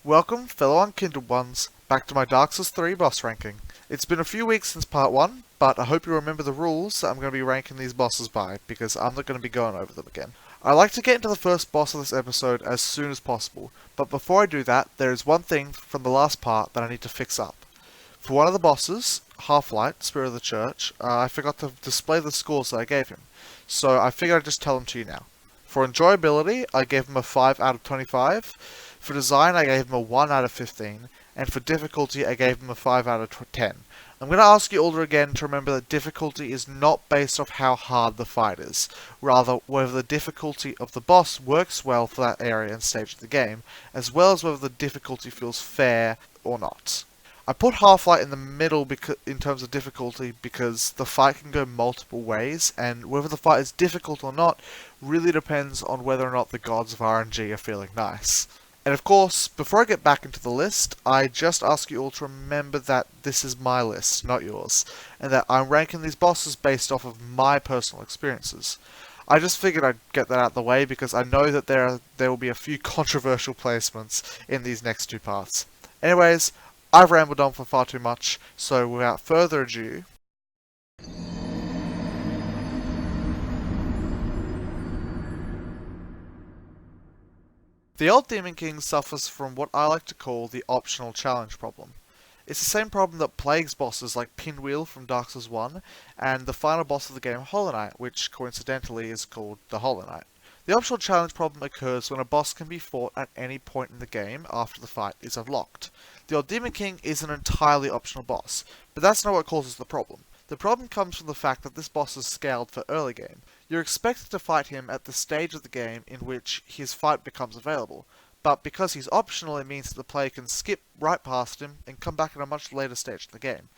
Welcome, fellow unkindled ones, back to my Dark Souls 3 boss ranking. It's been a few weeks since part 1, but I hope you remember the rules that I'm going to be ranking these bosses by, because I'm not going to be going over them again. I like to get into the first boss of this episode as soon as possible, but before I do that, there is one thing from the last part that I need to fix up. For one of the bosses, Half-Light, Spirit of the Church, I forgot to display the scores that I gave him, so I figured I'd just tell them to you now. For enjoyability, I gave him a 5 out of 25. For design, I gave him a 1 out of 15, and for difficulty, I gave him a 5 out of 10. I'm going to ask you all again to remember that difficulty is not based off how hard the fight is, rather whether the difficulty of the boss works well for that area and stage of the game, as well as whether the difficulty feels fair or not. I put Half-Light in the middle in terms of difficulty because the fight can go multiple ways, and whether the fight is difficult or not really depends on whether or not the gods of RNG are feeling nice. And of course, before I get back into the list, I just ask you all to remember that this is my list, not yours, and that I'm ranking these bosses based off of my personal experiences. I just figured I'd get that out of the way because I know that there will be a few controversial placements in these next two parts. Anyways, I've rambled on for far too much, so without further ado, the old Demon King suffers from what I like to call the optional challenge problem. It's the same problem that plagues bosses like Pinwheel from Dark Souls 1, and the final boss of the game Hollow Knight, which coincidentally is called the Hollow Knight. The optional challenge problem occurs when a boss can be fought at any point in the game after the fight is unlocked. The old Demon King is an entirely optional boss, but that's not what causes the problem. The problem comes from the fact that this boss is scaled for early game. You're expected to fight him at the stage of the game in which his fight becomes available, but because he's optional it means that the player can skip right past him and come back at a much later stage of the game.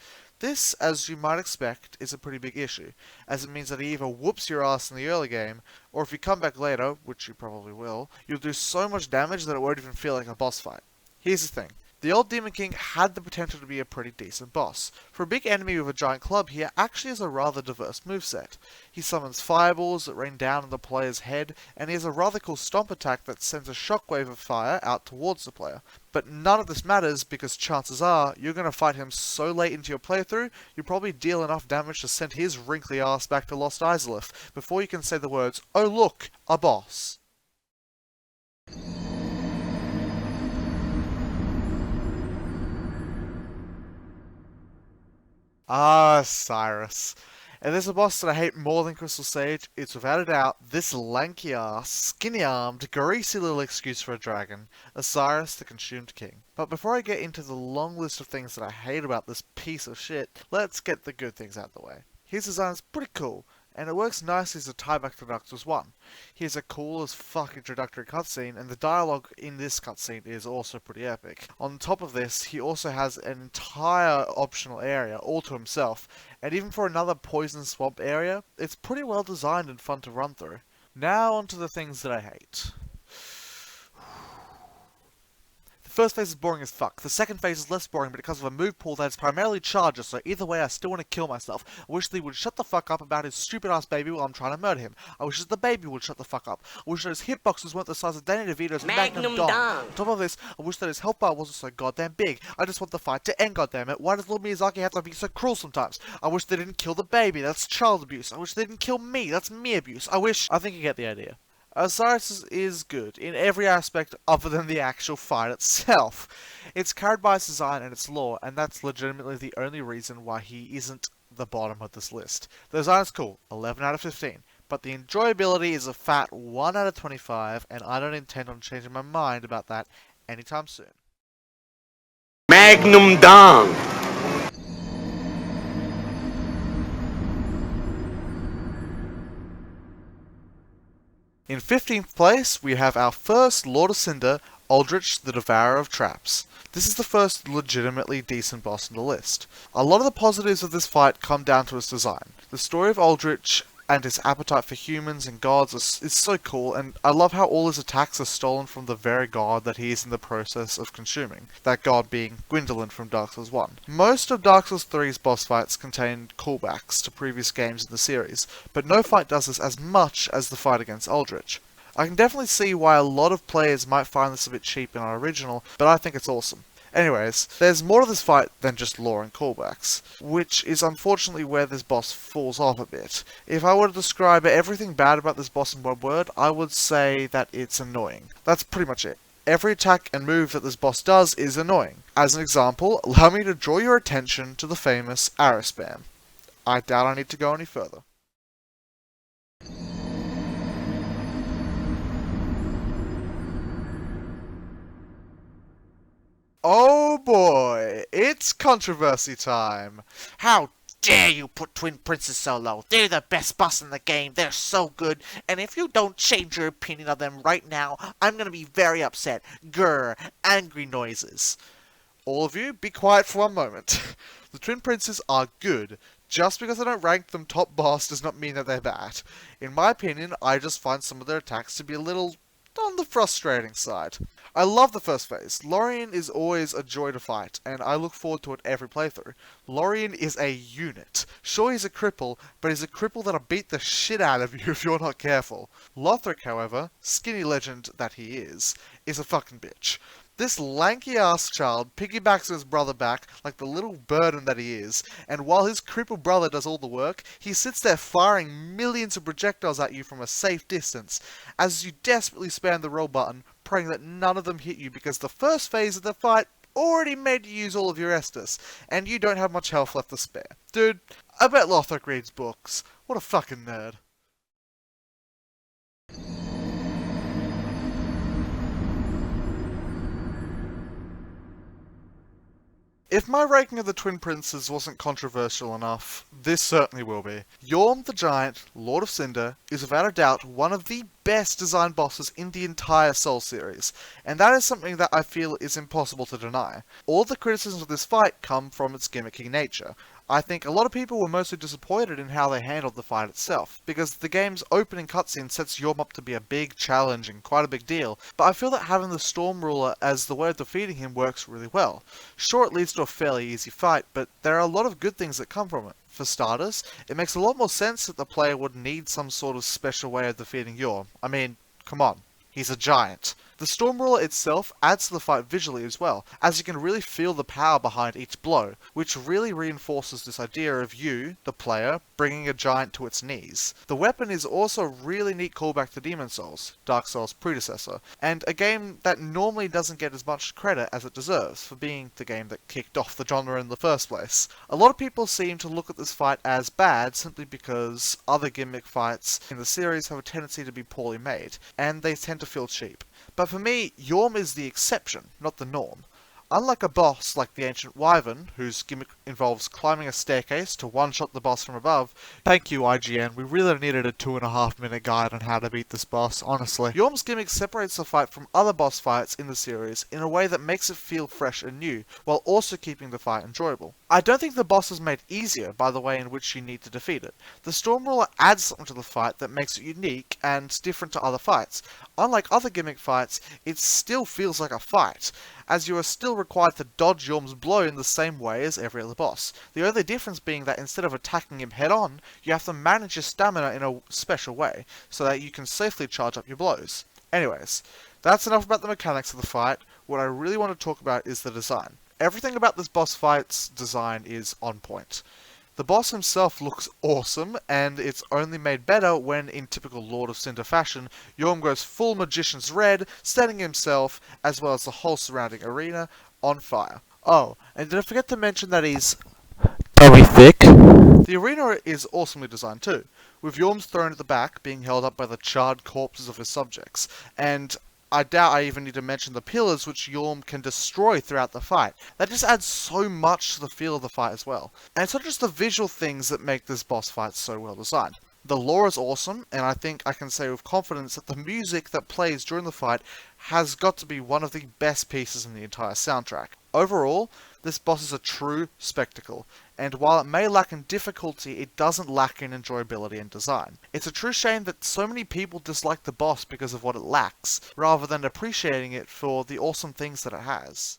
This, as you might expect, is a pretty big issue, as it means that he either whoops your ass in the early game, or if you come back later, which you probably will, you'll do so much damage that it won't even feel like a boss fight. Here's the thing. The old Demon King had the potential to be a pretty decent boss. For a big enemy with a giant club, he actually has a rather diverse moveset. He summons fireballs that rain down on the player's head, and he has a rather cool stomp attack that sends a shockwave of fire out towards the player. But none of this matters because chances are you're going to fight him so late into your playthrough, you'll probably deal enough damage to send his wrinkly ass back to Lost Izalith before you can say the words, "Oh look, a boss." Ah, Cyrus. And there's a boss that I hate more than Crystal Sage, it's without a doubt this lanky ass, skinny armed, greasy little excuse for a dragon, Osiris the Consumed King. But before I get into the long list of things that I hate about this piece of shit, let's get the good things out of the way. His design is pretty cool, and it works nicely as a tie back to Dark Souls 1. He has a cool as fuck introductory cutscene, and the dialogue in this cutscene is also pretty epic. On top of this, he also has an entire optional area all to himself, and even for another poison swamp area, it's pretty well designed and fun to run through. Now onto the things that I hate. The first phase is boring as fuck. The second phase is less boring, but because of a move pool that is primarily charges, so either way I still want to kill myself. I wish they would shut the fuck up about his stupid ass baby while I'm trying to murder him. I wish that the baby would shut the fuck up. I wish that his hitboxes weren't the size of Danny DeVito's Magnum Dong. On top of this, I wish that his health bar wasn't so goddamn big. I just want the fight to end, goddammit. Why does Lord Miyazaki have to be so cruel sometimes? I wish they didn't kill the baby, that's child abuse. I wish they didn't kill me, that's me abuse. I think you get the idea. Osiris is good in every aspect other than the actual fight itself. It's carried by its design and its lore, and that's legitimately the only reason why he isn't the bottom of this list. The design is cool, 11 out of 15, but the enjoyability is a fat 1 out of 25, and I don't intend on changing my mind about that anytime soon. Magnum Dong. In 15th place, we have our first Lord of Cinder, Aldrich the Devourer of Traps. This is the first legitimately decent boss on the list. A lot of the positives of this fight come down to its design. The story of Aldrich and his appetite for humans and gods is so cool, and I love how all his attacks are stolen from the very god that he is in the process of consuming, that god being Gwyndolin from Dark Souls 1. Most of Dark Souls 3's boss fights contain callbacks to previous games in the series, but no fight does this as much as the fight against Aldrich. I can definitely see why a lot of players might find this a bit cheap and unoriginal, but I think it's awesome. Anyways, there's more to this fight than just lore and callbacks, which is unfortunately where this boss falls off a bit. If I were to describe everything bad about this boss in one word, I would say that it's annoying. That's pretty much it. Every attack and move that this boss does is annoying. As an example, allow me to draw your attention to the famous arrow spam. I doubt I need to go any further. Oh boy, it's controversy time. How dare you put Twin Princes so low? They're the best boss in the game. They're so good. And if you don't change your opinion of them right now, I'm gonna be very upset. Grr, angry noises. All of you, be quiet for one moment. The Twin Princes are good. Just because I don't rank them top boss does not mean that they're bad. In my opinion, I just find some of their attacks to be a little on the frustrating side. I love the first phase. Lorien is always a joy to fight, and I look forward to it every playthrough. Lorien is a unit. Sure, he's a cripple, but he's a cripple that'll beat the shit out of you if you're not careful. Lothric, however, skinny legend that he is a fucking bitch. This lanky-ass child piggybacks his brother back like the little burden that he is, and while his crippled brother does all the work, he sits there firing millions of projectiles at you from a safe distance, as you desperately spam the roll button, praying that none of them hit you because the first phase of the fight already made you use all of your Estus, and you don't have much health left to spare. Dude, I bet Lothric reads books. What a fucking nerd. If my ranking of the Twin Princes wasn't controversial enough, this certainly will be. Yhorm the Giant, Lord of Cinder, is without a doubt one of the best designed bosses in the entire Soul series, and that is something that I feel is impossible to deny. All the criticisms of this fight come from its gimmicky nature. I think a lot of people were mostly disappointed in how they handled the fight itself, because the game's opening cutscene sets Yhorm up to be a big challenge and quite a big deal, but I feel that having the Storm Ruler as the way of defeating him works really well. Sure, it leads to a fairly easy fight, but there are a lot of good things that come from it. For starters, it makes a lot more sense that the player would need some sort of special way of defeating Yhorm. I mean, come on, he's a giant. The Storm Ruler itself adds to the fight visually as well, as you can really feel the power behind each blow, which really reinforces this idea of you, the player, bringing a giant to its knees. The weapon is also a really neat callback to Demon Souls, Dark Souls' predecessor, and a game that normally doesn't get as much credit as it deserves for being the game that kicked off the genre in the first place. A lot of people seem to look at this fight as bad simply because other gimmick fights in the series have a tendency to be poorly made, and they tend to feel cheap. But for me, Yhorm is the exception, not the norm. Unlike a boss like the Ancient Wyvern, whose gimmick involves climbing a staircase to one-shot the boss from above, thank you IGN, we really needed a 2.5 minute guide on how to beat this boss, honestly. Yhorm's gimmick separates the fight from other boss fights in the series in a way that makes it feel fresh and new, while also keeping the fight enjoyable. I don't think the boss is made easier by the way in which you need to defeat it. The Storm Ruler adds something to the fight that makes it unique and different to other fights. Unlike other gimmick fights, it still feels like a fight, as you are still required to dodge Yhorm's blow in the same way as every other boss. The only difference being that instead of attacking him head on, you have to manage your stamina in a special way, so that you can safely charge up your blows. Anyways, that's enough about the mechanics of the fight. What I really want to talk about is the design. Everything about this boss fight's design is on point. The boss himself looks awesome, and it's only made better when, in typical Lord of Cinder fashion, Yhorm goes full Magician's Red, setting himself, as well as the whole surrounding arena, on fire. Oh, and did I forget to mention that he's very thick? The arena is awesomely designed too, with Yhorm's throne at the back being held up by the charred corpses of his subjects, and I doubt I even need to mention the pillars which Yhorm can destroy throughout the fight. That just adds so much to the feel of the fight as well. And it's not just the visual things that make this boss fight so well designed. The lore is awesome, and I think I can say with confidence that the music that plays during the fight has got to be one of the best pieces in the entire soundtrack. Overall, this boss is a true spectacle, and while it may lack in difficulty, it doesn't lack in enjoyability and design. It's a true shame that so many people dislike the boss because of what it lacks, rather than appreciating it for the awesome things that it has.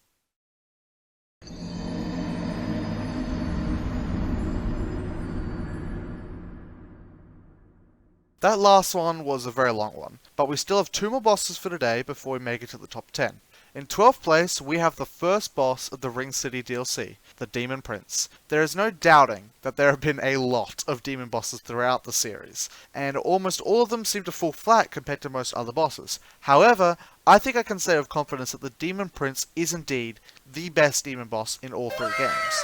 That last one was a very long one, but we still have 2 more bosses for today before we make it to the top 10. In 12th place, we have the first boss of the Ring City DLC, the Demon Prince. There is no doubting that there have been a lot of demon bosses throughout the series, and almost all of them seem to fall flat compared to most other bosses. However, I think I can say with confidence that the Demon Prince is indeed the best demon boss in all 3 games.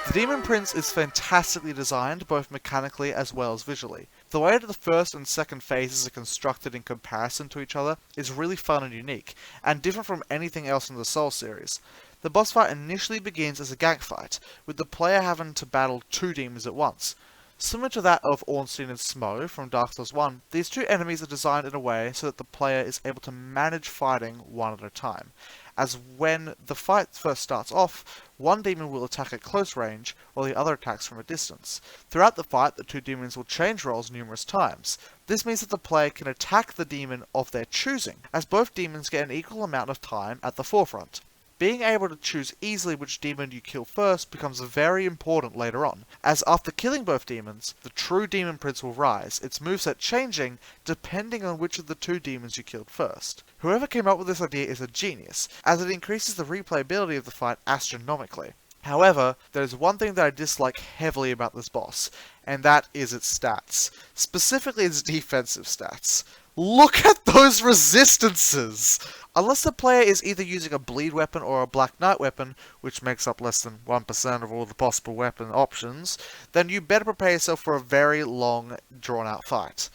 The Demon Prince is fantastically designed, both mechanically as well as visually. The way that the first and second phases are constructed in comparison to each other is really fun and unique, and different from anything else in the Soul series. The boss fight initially begins as a gang fight, with the player having to battle 2 demons at once. Similar to that of Ornstein and Smo from Dark Souls 1, these 2 enemies are designed in a way so that the player is able to manage fighting one at a time, as when the fight first starts off, one demon will attack at close range, while the other attacks from a distance. Throughout the fight, the 2 demons will change roles numerous times. This means that the player can attack the demon of their choosing, as both demons get an equal amount of time at the forefront. Being able to choose easily which demon you kill first becomes very important later on, as after killing both demons, the true Demon Prince will rise, its moveset changing depending on which of the 2 demons you killed first. Whoever came up with this idea is a genius, as it increases the replayability of the fight astronomically. However, there is one thing that I dislike heavily about this boss, and that is its stats. Specifically its defensive stats. Look at those resistances! Unless the player is either using a bleed weapon or a Black Knight weapon, which makes up less than 1% of all the possible weapon options, then you better prepare yourself for a very long, drawn-out fight.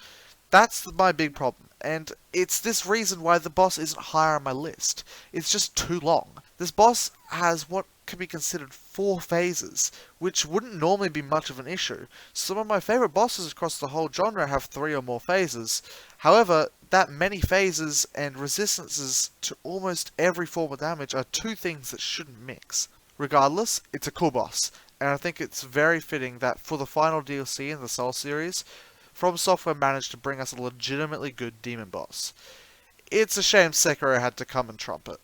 That's my big problem, and it's this reason why the boss isn't higher on my list. It's just too long. This boss has what can be considered 4 phases, which wouldn't normally be much of an issue. Some of my favourite bosses across the whole genre have 3 or more phases. However, that many phases and resistances to almost every form of damage are 2 things that shouldn't mix. Regardless, it's a cool boss, and I think it's very fitting that for the final DLC in the Soul series, From Software managed to bring us a legitimately good demon boss. It's a shame Sekiro had to come and trump it.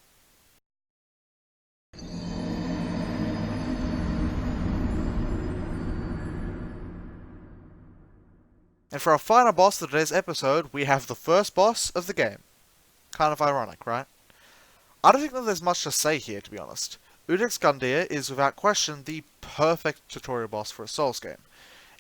And for our final boss of today's episode, we have the first boss of the game. Kind of ironic, right? I don't think that there's much to say here, to be honest. Udex Gundyr is without question the perfect tutorial boss for a Souls game.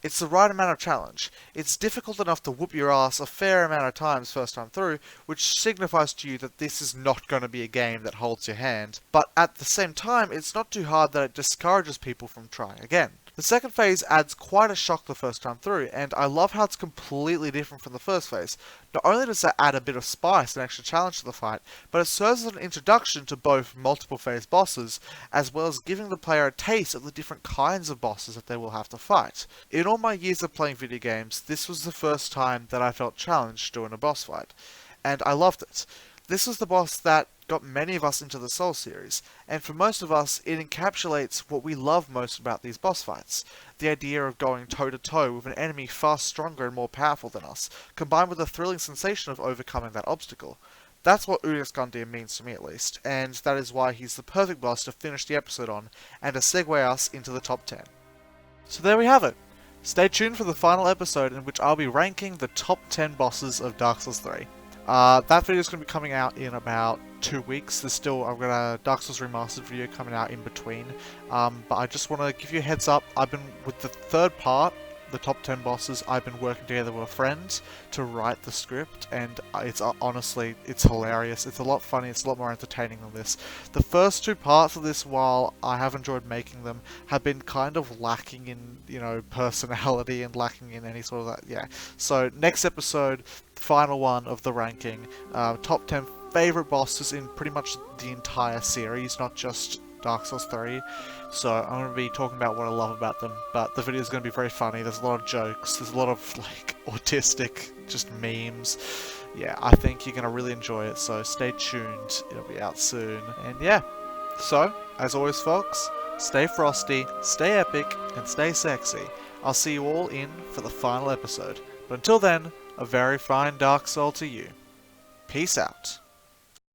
It's the right amount of challenge. It's difficult enough to whoop your ass a fair amount of times first time through, which signifies to you that this is not going to be a game that holds your hand. But at the same time, it's not too hard that it discourages people from trying again. The second phase adds quite a shock the first time through, and I love how it's completely different from the first phase. Not only does that add a bit of spice and extra challenge to the fight, but it serves as an introduction to both multiple phase bosses, as well as giving the player a taste of the different kinds of bosses that they will have to fight. In all my years of playing video games, this was the first time that I felt challenged during a boss fight, and I loved it. This was the boss that got many of us into the Soul series, and for most of us, it encapsulates what we love most about these boss fights. The idea of going toe-to-toe with an enemy far stronger and more powerful than us, combined with the thrilling sensation of overcoming that obstacle. That's what Udex Gundyr means to me at least, and that is why he's the perfect boss to finish the episode on, and to segue us into the top 10. So there we have it. Stay tuned for the final episode in which I'll be ranking the top 10 bosses of Dark Souls 3. That video is going to be coming out in about 2 weeks. I've got a Dark Souls Remastered video coming out in between. But I just want to give you a heads up. I've been, with the third part, the top 10 bosses, I've been working together with a friend to write the script, and it's honestly, it's hilarious. It's a lot funny, it's a lot more entertaining than this. The first 2 parts of this, while I have enjoyed making them, have been kind of lacking in, personality and lacking in any sort of that, yeah. So, next episode, final one of the ranking, top 10 favorite bosses in pretty much the entire series, not just Dark Souls 3. So I'm going to be talking about what I love about them, but the video is going to be very funny. There's a lot of jokes, there's a lot of autistic just memes. Yeah, I think you're going to really enjoy it, so stay tuned. It'll be out soon. And yeah, so as always folks, stay frosty, stay epic, and stay sexy. I'll see you all in for the final episode. But until then, a very fine Dark Soul to you. Peace out.